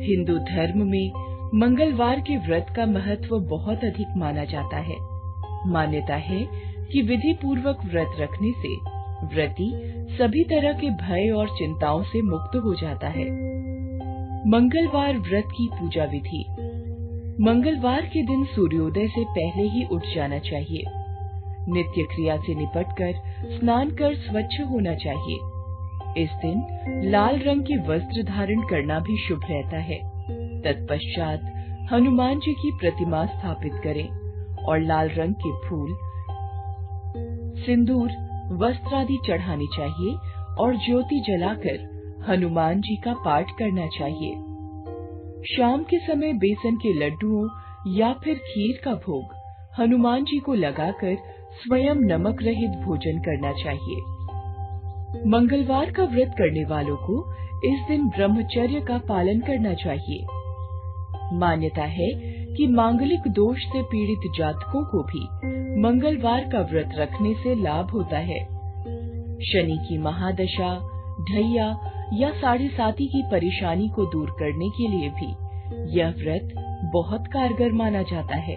हिंदू धर्म में मंगलवार के व्रत का महत्व बहुत अधिक माना जाता है। मान्यता है कि विधि पूर्वक व्रत रखने से व्रती सभी तरह के भय और चिंताओं से मुक्त हो जाता है। मंगलवार व्रत की पूजा विधि। मंगलवार के दिन सूर्योदय से पहले ही उठ जाना चाहिए। नित्य क्रिया से निपटकर स्नान कर स्वच्छ होना चाहिए। इस दिन लाल रंग के वस्त्र धारण करना भी शुभ रहता है। तत्पश्चात हनुमान जी की प्रतिमा स्थापित करें और लाल रंग के फूल, सिंदूर, वस्त्र आदि चढ़ानी चाहिए और ज्योति जलाकर हनुमान जी का पाठ करना चाहिए। शाम के समय बेसन के लड्डुओं या फिर खीर का भोग हनुमान जी को लगाकर स्वयं नमक रहित भोजन करना चाहिए। मंगलवार का व्रत करने वालों को इस दिन ब्रह्मचर्य का पालन करना चाहिए। मान्यता है कि मांगलिक दोष से पीड़ित जातकों को भी मंगलवार का व्रत रखने से लाभ होता है। शनि की महादशा, ढैया या साढ़े साती की परेशानी को दूर करने के लिए भी यह व्रत बहुत कारगर माना जाता है।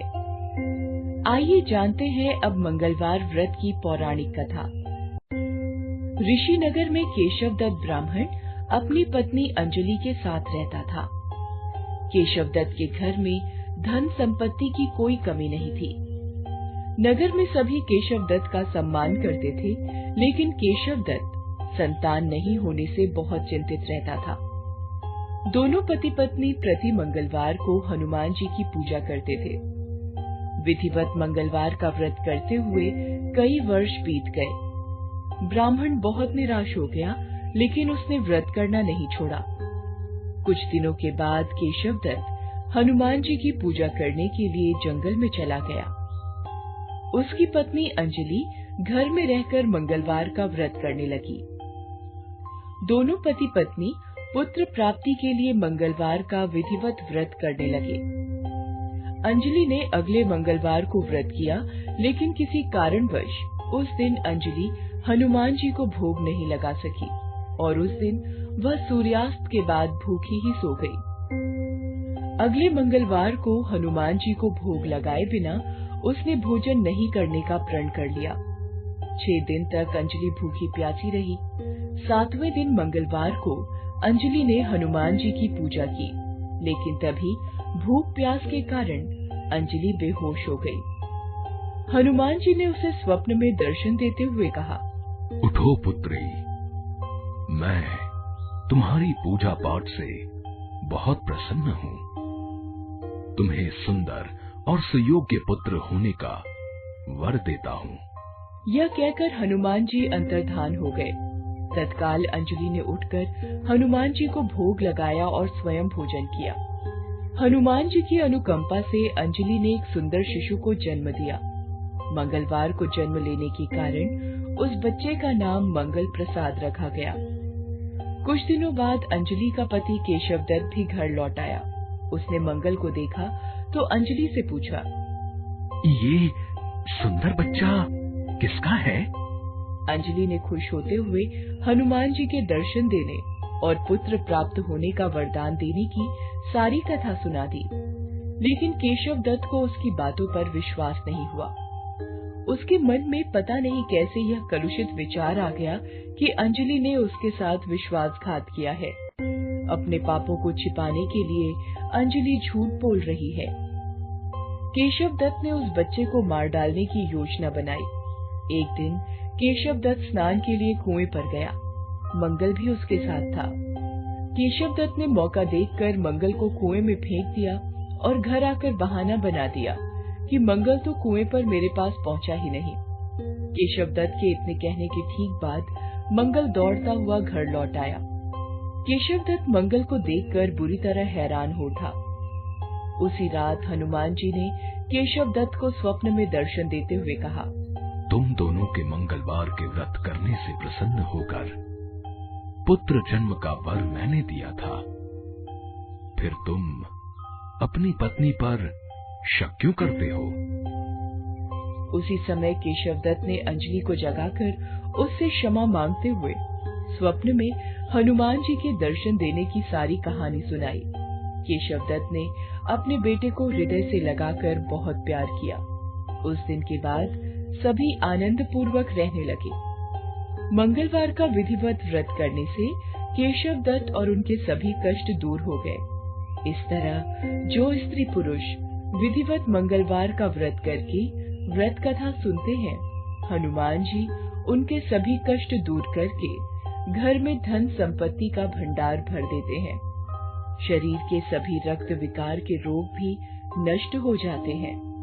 आइए जानते हैं अब मंगलवार व्रत की पौराणिक कथा। ऋषिनगर में केशवदत्त ब्राह्मण अपनी पत्नी अंजलि के साथ रहता था। केशवदत्त के घर में धन संपत्ति की कोई कमी नहीं थी। नगर में सभी केशवदत्त का सम्मान करते थे, लेकिन केशवदत्त संतान नहीं होने से बहुत चिंतित रहता था। दोनों पति पत्नी प्रति मंगलवार को हनुमान जी की पूजा करते थे। विधिवत मंगलवार का व्रत करते हुए कई वर्ष बीत गए। ब्राह्मण बहुत निराश हो गया, लेकिन उसने व्रत करना नहीं छोड़ा। कुछ दिनों के बाद केशवदत्त हनुमान जी की पूजा करने के लिए जंगल में चला गया। उसकी पत्नी अंजलि घर में रहकर मंगलवार का व्रत करने लगी। दोनों पति पत्नी पुत्र प्राप्ति के लिए मंगलवार का विधिवत व्रत करने लगे। अंजलि ने अगले मंगलवार को व्रत किया, लेकिन किसी कारणवश उस दिन अंजलि हनुमान जी को भोग नहीं लगा सकी और उस दिन वह सूर्यास्त के बाद भूखी ही सो गई। अगले मंगलवार को हनुमान जी को भोग लगाए बिना उसने भोजन नहीं करने का प्रण कर लिया। 6 दिन तक अंजलि भूखी प्यासी रही। 7वें दिन मंगलवार को अंजलि ने हनुमान जी की पूजा की, लेकिन तभी भूख प्यास के कारण अंजलि बेहोश हो गई। हनुमान जी ने उसे स्वप्न में दर्शन देते हुए कहा, उठो पुत्री, मैं तुम्हारी पूजा पाठ से बहुत प्रसन्न हूँ। तुम्हें सुंदर और सुयोग्य पुत्र होने का वर देता हूँ। यह कहकर हनुमान जी अंतर्धान हो गए। तत्काल अंजलि ने उठकर हनुमान जी को भोग लगाया और स्वयं भोजन किया। हनुमान जी की अनुकंपा से अंजलि ने एक सुंदर शिशु को जन्म दिया। मंगलवार को जन्म लेने के कारण उस बच्चे का नाम मंगल प्रसाद रखा गया। कुछ दिनों बाद अंजलि का पति केशवदत्त भी घर लौट आया। उसने मंगल को देखा तो अंजलि से पूछा, ये सुंदर बच्चा किसका है? अंजलि ने खुश होते हुए हनुमान जी के दर्शन देने और पुत्र प्राप्त होने का वरदान देने की सारी कथा सुना दी, लेकिन केशवदत्त को उसकी बातों पर विश्वास नहीं हुआ। उसके मन में पता नहीं कैसे यह कलुषित विचार आ गया कि अंजलि ने उसके साथ विश्वासघात किया है। अपने पापों को छिपाने के लिए अंजलि झूठ बोल रही है। केशवदत्त ने उस बच्चे को मार डालने की योजना बनाई। एक दिन केशवदत्त स्नान के लिए कुएं पर गया। मंगल भी उसके साथ था। केशवदत्त ने मौका देखकर मंगल को कुएं में फेंक दिया और घर आकर बहाना बना दिया कि मंगल तो कुएं पर मेरे पास पहुंचा ही नहीं। केशवदत्त के इतने कहने के ठीक बाद मंगल दौड़ता हुआ घर लौट आया। केशवदत्त मंगल को देखकर बुरी तरह हैरान हो उठा। उसी रात हनुमान जी ने केशवदत्त को स्वप्न में दर्शन देते हुए कहा, तुम दोनों के मंगलवार के व्रत करने से प्रसन्न होकर पुत्र जन्म का वर मैंने दिया था, फिर तुम अपनी पत्नी पर शक क्यों करते हो? उसी समय केशवदत्त ने अंजलि को जगाकर उससे क्षमा मांगते हुए स्वप्न में हनुमान जी के दर्शन देने की सारी कहानी सुनाई। केशवदत्त ने अपने बेटे को हृदय से लगाकर बहुत प्यार किया। उस दिन के बाद सभी आनंद पूर्वक रहने लगे। मंगलवार का विधिवत व्रत करने से केशवदत्त और उनके सभी कष्ट दूर हो गए। इस तरह जो स्त्री पुरुष विधिवत मंगलवार का व्रत करके व्रत कथा सुनते हैं, हनुमान जी उनके सभी कष्ट दूर करके घर में धन संपत्ति का भंडार भर देते हैं। शरीर के सभी रक्त विकार के रोग भी नष्ट हो जाते हैं।